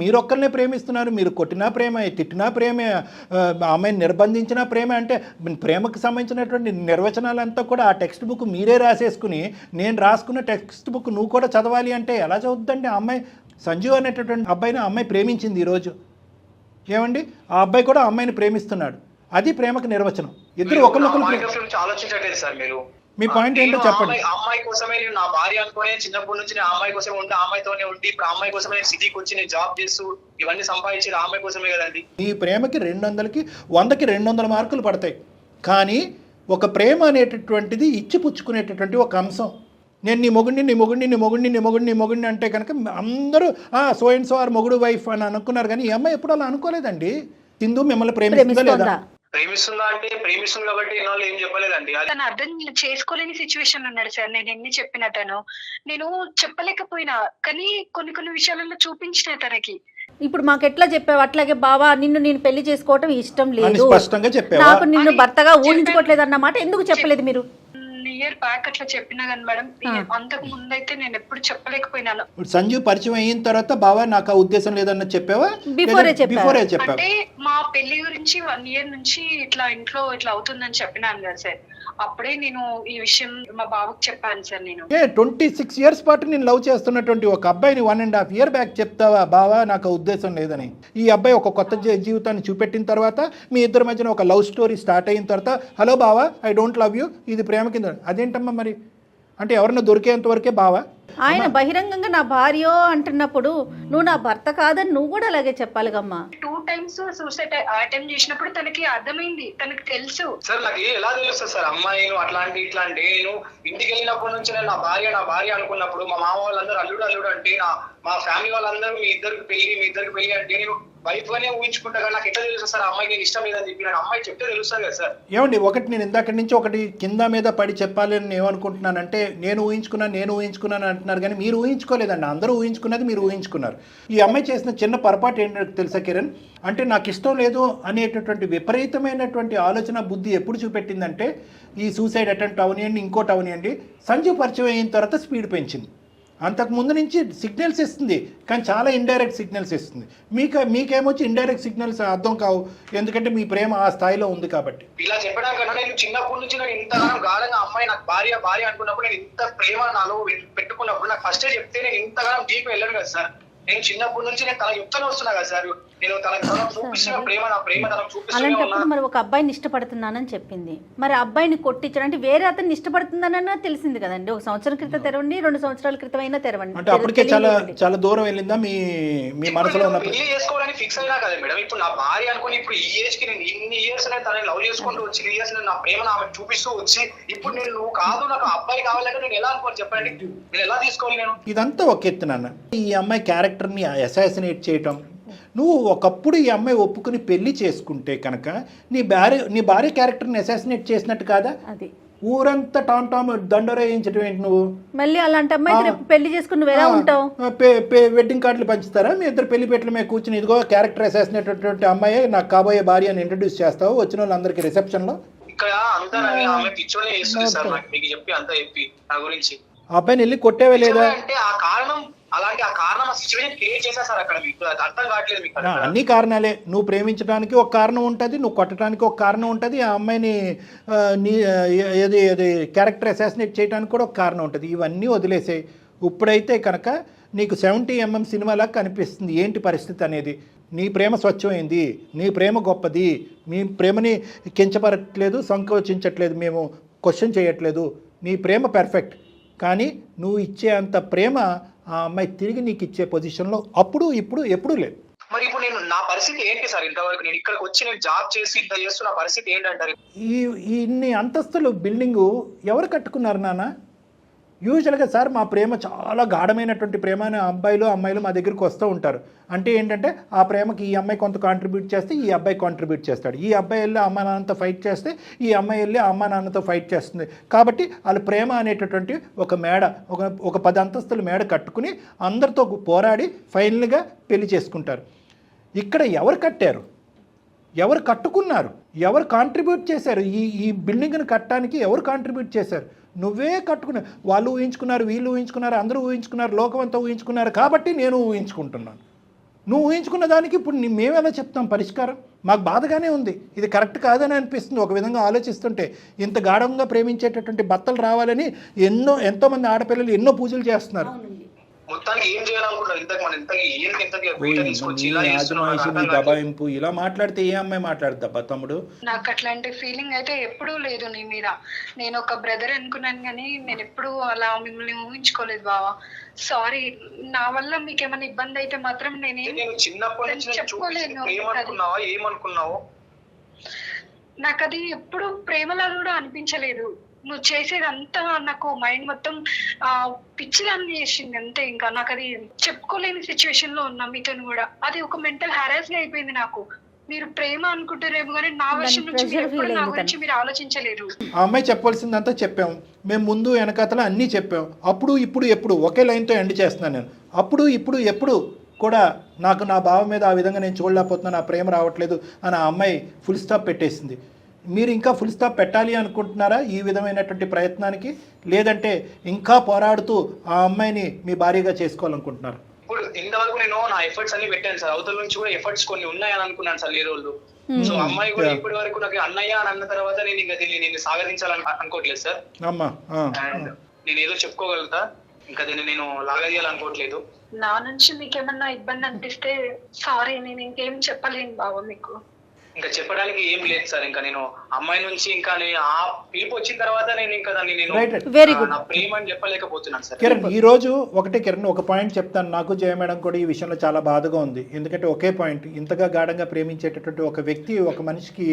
మీరు ఒక్కరినే ప్రేమిస్తున్నారు, మీరు కొట్టినా ప్రేమ, తిట్టినా ప్రేమే, అమ్మాయిని నిర్బంధించినా ప్రేమ. అంటే ప్రేమకు సంబంధించినటువంటి నిర్వచనాలంతా కూడా ఆ టెక్స్ట్ బుక్ మీరే రాసేసుకుని, నేను రాసుకున్న టెక్స్ట్ బుక్ నువ్వు కూడా చదవాలి అంటే ఎలా చదువుతుందండి? ఆ అమ్మాయి సంజీవ్ అనేటటువంటి అబ్బాయిని ఆ అమ్మాయి ప్రేమించింది ఈరోజు. ఏమండి, ఆ అబ్బాయి కూడా ఆ అమ్మాయిని ప్రేమిస్తున్నాడు. అది ప్రేమకు నిర్వచనం. ఇద్దరు ఒకరినొకరు ఆలోచించట్లేదు సార్ మీరు. మీ పాయింట్ ఏంటో చెప్పండి. అమ్మాయి కోసమే నేను నా భార్య అనుకునే చిన్నప్పటి నుంచి నేను అమ్మాయి కోసమే ఉండి, అమ్మాయితోనే ఉండి, ఇప్పుడు అమ్మాయి కోసమే నేను సిటీకి వచ్చి నేను జాబ్ చేస్తూ ఇవన్నీ సంపాదించి అమ్మాయి కోసమే కదండి. ఈ ప్రేమకి 200కి 100కి 200 మార్కులు పడతాయి. కానీ ఒక ప్రేమ అనేటటువంటిది ఇచ్చి పుచ్చుకునేటటువంటి ఒక అంశం. నేను నీ మొగుడిని అంటే కనుక అందరూ సో అండ్ సో ఆర్ మొగుడు వైఫ్ అని అనుకున్నారు. కానీ ఈ అమ్మాయి ఎప్పుడు అలా అనుకోలేదండి. సింధు మిమ్మల్ని ప్రేమిస్తుందా లేదా? ప్రేమిస్తుందా అంటే ప్రేమిస్తుంది కాబట్టి ఎన్నో ఏం చెప్పలేదండి. తను అర్థం చేసుకోలేని సిచ్యువేషన్ ఉన్నాడు సార్. నేను ఎన్ని చెప్పిన నేను చెప్పలేకపోయినా, కానీ కొన్ని విషయాలలో చూపించిన తనకి. ఇప్పుడు మాకు ఎట్లా చెప్పావు? అట్లాగే బావా నిన్ను నేను పెళ్లి చేసుకోవటం ఇష్టం లేదు, స్పష్టంగా చెప్పావా? నాకు నిన్ను భర్తగా ఊహించుకోవట్లేదు అన్నమాట ఎందుకు చెప్పలేదు మీరు? ఇయర్ బ్యాక్ అట్లా చెప్పినా కానీ మేడం, అంతకు ముందైతే నేను ఎప్పుడు చెప్పలేకపోయినాను. సంజీవ్ పరిచయం అయిన తర్వాత బావా నాకు ఆ ఉద్దేశం లేదన్న చెప్పావా? బిఫోరే చెప్పావా? అంటే మా పెళ్లి గురించి 1 year నుంచి ఇట్లా ఇంట్లో ఇట్లా అవుతుందని చెప్పినాను కదా సార్. అప్పుడే నేను ఈ విషయం మా బావకు చెప్పాను సార్. నేను 26 years పాటు నేను లవ్ చేస్తున్నటువంటి ఒక అబ్బాయిని 1.5 year బ్యాక్ చెప్తావా బావా నాకు ఉద్దేశం లేదని? ఈ అబ్బాయి ఒక కొత్త జీవితాన్ని చూపెట్టిన తర్వాత, మీ ఇద్దరి మధ్యన ఒక లవ్ స్టోరీ స్టార్ట్ అయిన తర్వాత, హలో బావా ఐ డోంట్ లవ్ యూ, ఇది ప్రేమ కింద. అదేంటమ్మా మరి? అంటే ఎవరన్నా దొరికేంత వరకే బావా? ఆయన బహిరంగంగా నా భార్య అంటున్నప్పుడు నువ్వు నా భర్త కాదని నువ్వు కూడా అలాగే చెప్పాలిగమ్మా. 2 times సూసైడ్ అటెంప్ట్ చేసినప్పుడు తనకి అర్థమైంది, తనకి తెలుసు సార్. నాకు ఎలా తెలుస్తుంది సార్ అమ్మాయి అట్లాంటి ఇట్లాంటి? నేను ఇంటికి వెళ్ళినప్పటి నుంచి నేను నా భార్య అనుకున్నప్పుడు మా మామ వాళ్ళందరూ అల్లుడు అంటే, మా ఫ్యామిలీ వాళ్ళందరూ మీ ఇద్దరికి పెళ్లి అంటే నేను వైఫ్ గానే ఊహించుకుంటా. కానీ నాకు ఎట్లా తెలుసు సార్ అమ్మాయి నేను ఇష్టం లేదని చెప్పి? నాకు అమ్మాయి చెప్తే తెలుస్తుంది కదా సార్. ఏమండి, ఒకటి నేను ఇందాక నుంచి ఒకటి కింద మీద పడి చెప్పాలని ఏమనుకుంటున్నానంటే, నేను ఊహించుకున్నాను అంటున్నారు కానీ మీరు ఊహించుకోలేదండి. అందరూ ఊహించుకున్నది మీరు ఊహించుకున్నారు. ఈ అమ్మాయి చేసిన చిన్న పొరపాటు ఏంటో తెలుసా కిరణ్? అంటే నాకు ఇష్టం లేదు అనేటటువంటి విపరీతమైనటువంటి ఆలోచన బుద్ధి ఎప్పుడు చూపెట్టిందంటే, ఈ సూసైడ్ అటెంప్ట్ అవనియండి, ఇంకోటి అవనియండి, సంజీవ్ పరిచయం అయిన తర్వాత స్పీడ్ పెంచింది. అంతకు ముందు నుంచి సిగ్నల్స్ ఇస్తుంది, కానీ చాలా ఇండైరెక్ట్ సిగ్నల్స్ ఇస్తుంది. మీకేమొచ్చి ఇండైరెక్ట్ సిగ్నల్స్ అర్థం కావు, ఎందుకంటే మీ ప్రేమ ఆ స్థాయిలో ఉంది కాబట్టి. ఇలా చెప్పడానికన్నా నేను చిన్నప్పటి నుంచి నేను ఇంతగానో గాఢంగా అమ్మాయి నాకు భార్య అనుకున్నప్పుడు, నేను ఇంత ప్రేమ నాలో పెట్టుకున్నప్పుడు నాకు ఫస్ట్ చెప్తే నేను ఇంతగానో డీప్ వెళ్ళను కదా సార్. నేను చిన్నప్పటి నుంచి నేను తన చెప్తూనే వస్తున్నా కదా సార్, నేను తనకు చూపిస్తున్న ప్రేమ, నా ప్రేమ తనకు చూపిస్తున్నా. అలాంటప్పుడు మరి ఒక అబ్బాయిని ఇష్టపడుతున్నానని చెప్పింది, మరి అబ్బాయిని కొట్టించడం అంటే వేరే అతన్ని ఇష్టపడుతుందన్న తెలిసింది కదండి. 1 సంవత్సరం క్రితం తెరవండి, 2 సంవత్సరాల క్రితం అయినా తెరవండి, అంటే అప్పటికే చాలా దూరం వెళ్ళిందా మీ మనసులో ఉన్న? పెళ్లి చేసుకోవడానికి ఫిక్స్ అయినా కదా మేడం. ఇప్పుడు నా భార్య అనుకుని ఇప్పుడు ఈ ఏజ్ కి నేను ఇన్ని ఇయర్స్ తనని లవ్ చేసుకుంటూ వచ్చి ఇయర్స్ నా ప్రేమను ఆమె చూపిస్తూ వచ్చి ఇప్పుడు నేను నువ్వు కాదు నాకు అబ్బాయి కావాలంటే నేను ఎలా అనుకోని చెప్పండి, నేను ఎలా తీసుకోవాలి? నేను ఇదంతా ఒక ఎత్తున ఈ అమ్మాయి క్యారెక్టర్ని అసాసినేట్ చేయటం. నువ్వు ఒకప్పుడు ఈ అమ్మాయి ఒప్పుకుని పెళ్లి చేసుకుంటే కనుక నీ భార్య క్యారెక్టర్ని అసాసినేట్ చేసినట్టు కాదా? అది ఊరంతా టామ్ దండోరా వేయించడం ఏంటి నువ్వు? మళ్ళీ అలాంటి అమ్మాయి పెళ్లి చేసుకుని నువ్వు ఎలా ఉంటావు? వెడ్డింగ్ కార్డులు పంచుతారా మీ ఇద్దరు? పెళ్లి పెట్టల మీద కూర్చుని ఇదిగో క్యారెక్టర్ అసాసినేట్ అమ్మాయి నాకు కాబోయే భార్య అని ఇంట్రడ్యూస్ చేస్తావు వచ్చిన వాళ్ళందరికీ రిసెప్షన్ లో. ఇక్కడ అందరూ ఆమె పిచ్చోనే చేస్తుంది సార్, నాకు మీకు చెప్పి అంతా చెప్పి నా గురించి. అబ్బాయిని వెళ్ళి కొట్టేవే లేదా? అంటే ఆ కారణం ఆ సిచ్యువేషన్ క్రియేట్ చేశా సార్ అక్కడ, మీకు అర్థం కావట్లేదు మీకు. అన్ని కారణాలే. నువ్వు ప్రేమించడానికి ఒక కారణం ఉంటుంది, నువ్వు కొట్టడానికి ఒక కారణం ఉంటుంది, ఆ అమ్మాయిని ఏది క్యారెక్టర్ అసాసినేట్ చేయడానికి కూడా ఒక కారణం ఉంటుంది. ఇవన్నీ వదిలేసాయి. ఇప్పుడైతే కనుక నీకు 70mm సినిమాలా కనిపిస్తుంది ఏంటి పరిస్థితి అనేది. నీ ప్రేమ స్వచ్ఛమైంది, నీ ప్రేమ గొప్పది, మీ ప్రేమని కించపరట్లేదు, సంకోచించట్లేదు, మేము క్వశ్చన్ చేయట్లేదు. నీ ప్రేమ పర్ఫెక్ట్, కానీ నువ్వు ఇచ్చే అంత ప్రేమ ఆ అమ్మాయి తిరిగి నీకు ఇచ్చే పొజిషన్లో అప్పుడు ఇప్పుడు ఎప్పుడూ లేదు. మరి ఇప్పుడు నేను నా పరిస్థితి ఏంటి సార్? ఇంతవరకు నేను ఇక్కడికి వచ్చి నేను జాబ్ చేసి ఇంత చేస్తున్న పరిస్థితి ఏంటంటారు? ఇన్ని అంతస్తులు బిల్డింగు ఎవరు కట్టుకున్నారు నాన్న? యూజువల్గా సార్ మా ప్రేమ చాలా గాఢమైనటువంటి ప్రేమ అని అమ్మాయిలు మా దగ్గరికి వస్తూ ఉంటారు. అంటే ఏంటంటే ఆ ప్రేమకి ఈ అమ్మాయి కొంత కాంట్రిబ్యూట్ చేస్తే ఈ అబ్బాయి కాంట్రిబ్యూట్ చేస్తాడు, ఈ అబ్బాయి వెళ్ళి అమ్మా నాన్నతో ఫైట్ చేస్తే ఈ అమ్మాయి వెళ్ళి అమ్మా నాన్నతో ఫైట్ చేస్తుంది. కాబట్టి వాళ్ళ ప్రేమ అనేటటువంటి ఒక మేడ, ఒక 10 అంతస్తుల మేడ కట్టుకుని అందరితో పోరాడి ఫైనల్గా పెళ్లి చేసుకుంటారు. ఇక్కడ ఎవరు కట్టారు, ఎవరు కట్టుకున్నారు, ఎవరు కాంట్రిబ్యూట్ చేశారు? ఈ బిల్డింగ్ని కట్టడానికి ఎవరు కాంట్రిబ్యూట్ చేశారు? నువ్వే కట్టుకున్నావు. వాళ్ళు ఊహించుకున్నారు, వీళ్ళు ఊహించుకున్నారు, అందరూ ఊహించుకున్నారు, లోకమంతా ఊహించుకున్నారు, కాబట్టి నేను ఊహించుకుంటున్నాను. నువ్వు ఊహించుకున్న దానికి ఇప్పుడు మేమెలా చెప్తాం పరిష్కారం? మాకు బాధగానే ఉంది, ఇది కరెక్ట్ కాదని అనిపిస్తుంది ఒక విధంగా ఆలోచిస్తుంటే. ఇంత గాఢంగా ప్రేమించేటటువంటి భర్తలు రావాలని ఎంతోమంది ఆడపిల్లలు ఎన్నో పూజలు చేస్తున్నారు. మొత్తానికి ఏం చేయాలనుకుంటున్నారు? దబాయింపు ఇలా మాట్లాడితే ఏ అమ్మాయి మాట్లాడుతా తమ్ముడు? నాకు అట్లాంటి ఫీలింగ్ అయితే ఎప్పుడూ లేదు నీ మీద. నేను ఒక బ్రదర్ అనుకున్నాను కానీ నేను ఎప్పుడూ అలా మిమ్మల్ని ఊహించుకోలేదు బావా. సారీ, నా వల్ల మీకు ఏమైనా ఇబ్బంది అయితే మాత్రం నేను చిన్నప్పటి నుంచి చెప్పుకోలేను. ఏమనుకున్నావు? నాకు అది ఎప్పుడు ప్రేమలా కూడా అనిపించలేదు. నువ్వు చేసేదంతా నాకు మైండ్ మొత్తం పిచ్చిదాన్ని చేసింది అంతే. ఇంకా నాకు అది చెప్పుకోలేని సిచ్యువేషన్ లో ఉన్నా మీతో కూడా. అది ఒక మెంటల్ హెరాస్ గా అయిపోయింది నాకు. మీరు ప్రేమ అనుకుంటారేమో కానీ నా వర్షన్ నుంచి మీరు ఎప్పుడు నా గురించి మీరు ఆలోచించలేరు. ఆ అమ్మాయి చెప్పాల్సిందంతా చెప్పాం మేము, ముందు వెనకాతల అన్నీ చెప్పాం. అప్పుడు ఇప్పుడు ఎప్పుడు ఒకే లైన్తో ఎండ్ చేస్తున్నాను నేను. అప్పుడు ఇప్పుడు ఎప్పుడు కూడా నాకు నా బావ మీద ఆ విధంగా నేను చూడలేకపోతున్నాను, నా ప్రేమ రావట్లేదు అని ఆ అమ్మాయి ఫుల్ స్టాప్ పెట్టేసింది. మీరు ఇంకా ఫుల్ స్టాప్ పెట్టాలి అనుకుంటున్నారా ఈ విధమైనటువంటి ప్రయత్నానికి? లేదంటే ఇంకా పోరాడుతూ ఆ అమ్మాయిని మీ భార్యగా చేసుకోవాలనుకుంటున్నారు? ఇప్పుడు ఇంతవరకు నేను నా ఎఫర్ట్స్ అన్ని పెట్టాను సార్. అవతల నుంచి కూడా ఎఫర్ట్స్ కొన్ని ఉన్నాయని అనుకున్నాను సార్ ఈ రోజు. సో అమ్మాయి కూడా ఇప్పటి వరకు నాకు అన్నయ్య అని అన్న తర్వాత నేను ఇంకా దీన్ని నేను సాగరించాలని అనుకోవట్లేదు సార్. అమ్మా అండ్ నేను ఏదో చెప్పుకోగలుగుతా, ఇంకా దీన్ని నేను లాగదీయాలనుకోవట్లేదు. నా నుంచి మీకేమన్నా ఇబ్బంది అనిపిస్తే సారీ, నేను ఇంకేం చెప్పలేను బావ మీకు. ఇంకా చెప్పడానికి ఏం లేదు సార్. ఇంకా నేను అమ్మాయి నుంచి ఇంకా ఆ పిలుపు వచ్చిన తర్వాత నేను ఇంకా దాన్ని నేను నా ప్రేమ అని చెప్పలేకపోతున్నాను సార్. కిరణ్, ఈ రోజు కిరణ్ ఒక పాయింట్ చెప్తాను. నాకు జయ మేడం కూడా ఈ విషయంలో చాలా బాధగా ఉంది. ఎందుకంటే ఒకే పాయింట్, ఇంతగా గాఢంగా ప్రేమించేటటువంటి ఒక వ్యక్తి ఒక మనిషికి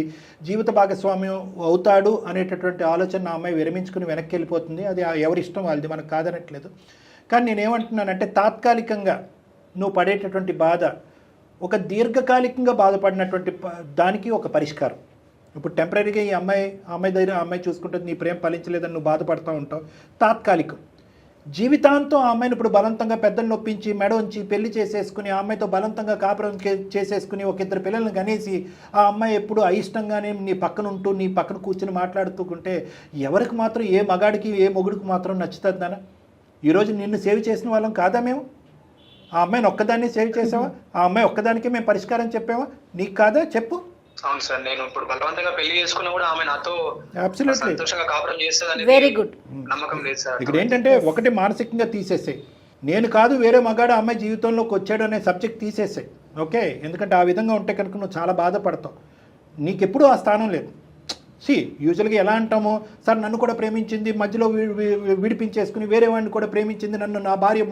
జీవిత భాగస్వామ్యం అవుతాడు అనేటటువంటి ఆలోచన ఆ అమ్మాయి విరమించుకుని వెనక్కి వెళ్ళిపోతుంది. అది ఎవరిష్టం వాళ్ళది, మనకు కాదనట్లేదు. కానీ నేనేమంటున్నానంటే తాత్కాలికంగా నువ్వు పడేటటువంటి బాధ ఒక దీర్ఘకాలికంగా బాధపడినటువంటి దానికి ఒక పరిష్కారం. ఇప్పుడు టెంపరీగా ఈ అమ్మాయి దగ్గర అమ్మాయి చూసుకుంటుంది, నీ ప్రేమ ఫలించలేదని నువ్వు బాధపడుతూ ఉంటావు. తాత్కాలికం. జీవితాంతం ఆ అమ్మాయిని ఇప్పుడు బలవంతంగా పెద్దలు నొప్పించి మెడ ఉంచి పెళ్లి చేసేసుకుని ఆ అమ్మాయితో బలవంతంగా కాపురం చేసేసుకుని ఒక 2 పిల్లల్ని కనేసి ఆ అమ్మాయి ఎప్పుడు అయిష్టంగానే నీ పక్కన ఉంటూ నీ పక్కన కూర్చుని మాట్లాడుతుంటే ఎవరికి మాత్రం, ఏ మగాడికి ఏ మొగుడికి మాత్రం నచ్చుతుందనా? ఈరోజు నిన్ను సేవ్ చేసిన వాళ్ళం కాదా మేము? ఆ అమ్మాయిని ఒక్కదాన్ని సేవ్ చేసావా? ఆ అమ్మాయి ఒక్కదానికే మేము పరిష్కారం చెప్పావా? నీకు కాదా? చెప్పు. అవును సార్, నేను ఇప్పుడు బలవంతంగా పెళ్లి చేసుకున్నా కూడా ఆమె నాతో అబ్సల్యూట్లీ సంతోషంగా కాపురం చేస్తుందని వెరీ గుడ్. నమ్మకం లేదు సార్. ఇక్కడ ఏంటంటే ఒకటి మానసికంగా తీసేసాయి. నేను కాదు వేరే మగాడు అమ్మాయి జీవితంలోకి వచ్చాడు అనే సబ్జెక్ట్ తీసేసాయి. ఓకే, ఎందుకంటే ఆ విధంగా ఉంటే కనుక నువ్వు చాలా బాధపడతావు. నీకెప్పుడూ ఆ స్థానం లేదు. యూజువల్గా ఎలా అంటాము, సార్ నన్ను కూడా ప్రేమించింది, మధ్యలో విడిపించేసుకుని వేరే వాడిని కూడా ప్రేమించింది, నన్ను నా భార్య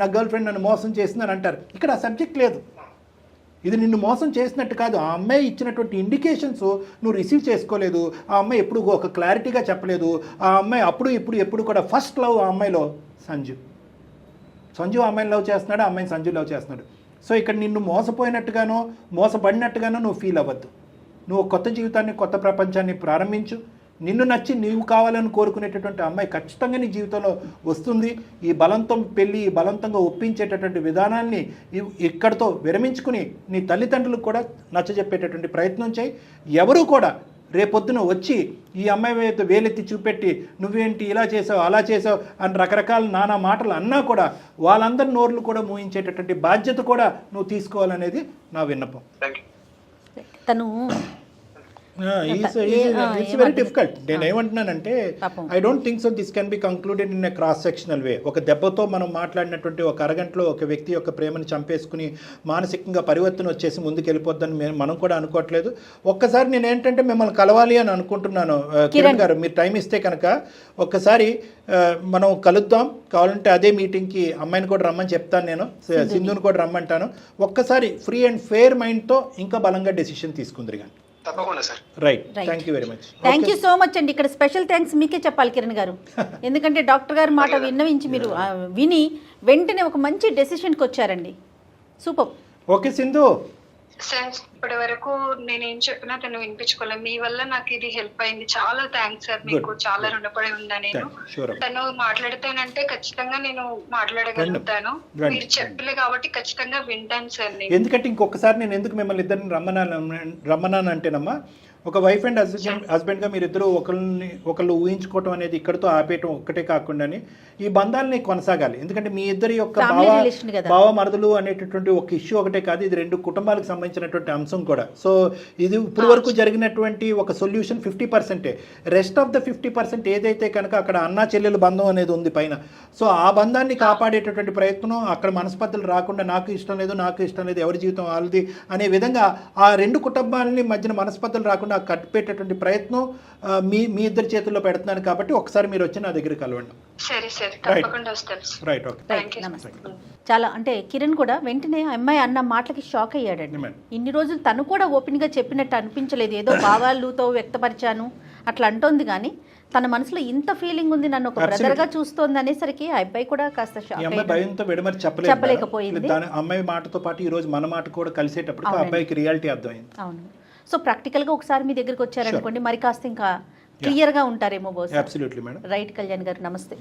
నా గర్ల్ ఫ్రెండ్ నన్ను మోసం చేసిందని అంటారు. ఇక్కడ ఆ సబ్జెక్ట్ లేదు. ఇది నిన్ను మోసం చేసినట్టు కాదు. ఆ అమ్మాయి ఇచ్చినటువంటి ఇండికేషన్స్ నువ్వు రిసీవ్ చేసుకోలేదు. ఆ అమ్మాయి ఎప్పుడు ఒక క్లారిటీగా చెప్పలేదు. ఆ అమ్మాయి ఎప్పుడు కూడా ఫస్ట్ లవ్ ఆ అమ్మాయిలో సంజు ఆ అమ్మాయిని లవ్ చేస్తున్నాడు, ఆ అమ్మాయిని సంజు లవ్ చేస్తున్నాడు. సో ఇక్కడ నిన్ను మోసపోయినట్టుగానో మోసపడినట్టుగానో నువ్వు ఫీల్ అవ్వద్దు. నువ్వు కొత్త జీవితాన్ని, కొత్త ప్రపంచాన్ని ప్రారంభించు. నిన్ను నచ్చి నీవు కావాలని కోరుకునేటటువంటి అమ్మాయి ఖచ్చితంగా నీ జీవితంలో వస్తుంది. ఈ బలంతో పెళ్ళి, ఈ బలంతంగా ఒప్పించేటటువంటి విధానాన్ని ఇక్కడితో విరమించుకుని నీ తల్లిదండ్రులకు కూడా నచ్చజెప్పేటటువంటి ప్రయత్నం చేయి. ఎవరూ కూడా రేపొద్దున వచ్చి ఈ అమ్మాయి వేలెత్తి చూపెట్టి నువ్వేంటి ఇలా చేసావు అలా చేసావు అని రకరకాల నానా మాటలు అన్నా కూడా వాళ్ళందరి నోర్లు కూడా మూయించేటటువంటి బాధ్యత కూడా నువ్వు తీసుకోవాలనేది నా విన్నపం. తను ఇట్స్ వెరీ డిఫికల్ట్. నేను ఏమంటున్నానంటే I don't think so this can be concluded in a cross sectional way. ఒక దెబ్బతో మనం మాట్లాడినటువంటి ఒక అరగంటలో ఒక వ్యక్తి యొక్క ప్రేమను చంపేసుకుని మానసికంగా పరివర్తన వచ్చేసి ముందుకు వెళ్ళిపోద్దని మనం కూడా అనుకోవట్లేదు. ఒక్కసారి నేను ఏంటంటే మిమ్మల్ని కలవాలి అని అనుకుంటున్నాను. కిరణ్ గారు, మీరు టైం ఇస్తే కనుక ఒక్కసారి మనం కలుద్దాం. కావాలంటే అదే మీటింగ్కి అమ్మాయిని కూడా రమ్మని చెప్తాను, నేను సింధుని కూడా రమ్మంటాను. ఒక్కసారి ఫ్రీ అండ్ ఫెయిర్ మైండ్తో ఇంకా బలంగా డెసిషన్ తీసుకుందరు కానీ. తప్పకుండా sir. Right, thank you very much. Thank you so much అండి. ఇక్కడ స్పెషల్ థ్యాంక్స్ మీకే చెప్పాలి కిరణ్ గారు. ఎందుకంటే డాక్టర్ గారి మాట విన్నవించి మీరు విని వెంటనే ఒక మంచి డెసిషన్కి వచ్చారండి. సూపర్. ఓకే సింధు. సార్ ఇప్పటి వరకు నేనేం చెప్పినా తను వినిపించుకోలేదు. మీ వల్ల నాకు ఇది హెల్ప్ అయింది. చాలా థ్యాంక్స్ సార్. మీకు చాలా రుణపడి ఉందా నేను. తను మాట్లాడితేనంటే ఖచ్చితంగా నేను మాట్లాడగలుగుతాను. మీరు చెప్పలే కాబట్టి ఖచ్చితంగా వింటాను సార్. ఎందుకంటే ఇంకొకసారి నేను ఎందుకు మిమ్మల్ని ఇద్దరిని రమ్మన్నాను అంటేనమ్మా, ఒక వైఫ్ అండ్ హస్బెండ్గా మీరిద్దరూ ఒకళ్ళు ఊహించుకోవటం అనేది ఇక్కడితో ఆపేయటం ఒక్కటే కాకుండా ఈ బంధాలని కొనసాగాలి. ఎందుకంటే మీ ఇద్దరి యొక్క భావ మరదలు అనేటటువంటి ఒక ఇష్యూ ఒకటే కాదు, ఇది రెండు కుటుంబాలకు సంబంధించినటువంటి అంశం కూడా. సో ఇది ఇప్పుడు వరకు జరిగినటువంటి ఒక సొల్యూషన్ 50%. రెస్ట్ ఆఫ్ ద 50% ఏదైతే కనుక అక్కడ అన్నా చెల్లెలు బంధం అనేది ఉంది పైన. సో ఆ బంధాన్ని కాపాడేటటువంటి ప్రయత్నం, అక్కడ మనస్పర్ధలు రాకుండా నాకు ఇష్టం లేదు ఎవరి జీవితం వాళ్ళది అనే విధంగా ఆ రెండు కుటుంబాలని మధ్యన మనస్పర్ధలు రాకుండా కట్టిపెట్టేటువంటి ప్రయత్నం మీ ఇద్దరి చేతుల్లో పెడుతున్నాను. కాబట్టి ఒకసారి మీరు వచ్చి నా దగ్గర కలవండి. Right, okay. చాలా అంటే కిరణ్ కూడా వెంటనే అమ్మాయి అన్న మాటలకి షాక్ అయ్యాడండి. ఇన్ని రోజులు తను కూడా ఓపెన్గా చెప్పినట్టు అనిపించలేదు. ఏదో భావాలతో వ్యక్తపరిచాను అట్లా అంటోంది, కానీ తన మనసులో ఇంత ఫీలింగ్ ఉంది, నన్ను ఒక బ్రదర్ గా చూస్తోంది అనేసరికి ఆ అబ్బాయి కూడా కాస్త భయంతో విడమరి చెప్పలేకపోయింది. అమ్మాయి మాటతో పాటు ఈ రోజు మన మాట కూడా కలిసేటప్పుడు ఆ అబ్బాయికి రియాలిటీ అర్థమైంది. అవును. సో ప్రాక్టికల్గా ఒకసారి మీ దగ్గరికి వచ్చారనుకోండి, మరి కాస్త ఇంకా క్లియర్గా ఉంటారేమో బహుశా. Absolutely madam. రైట్ కళ్యాణ్ గారు, నమస్తే.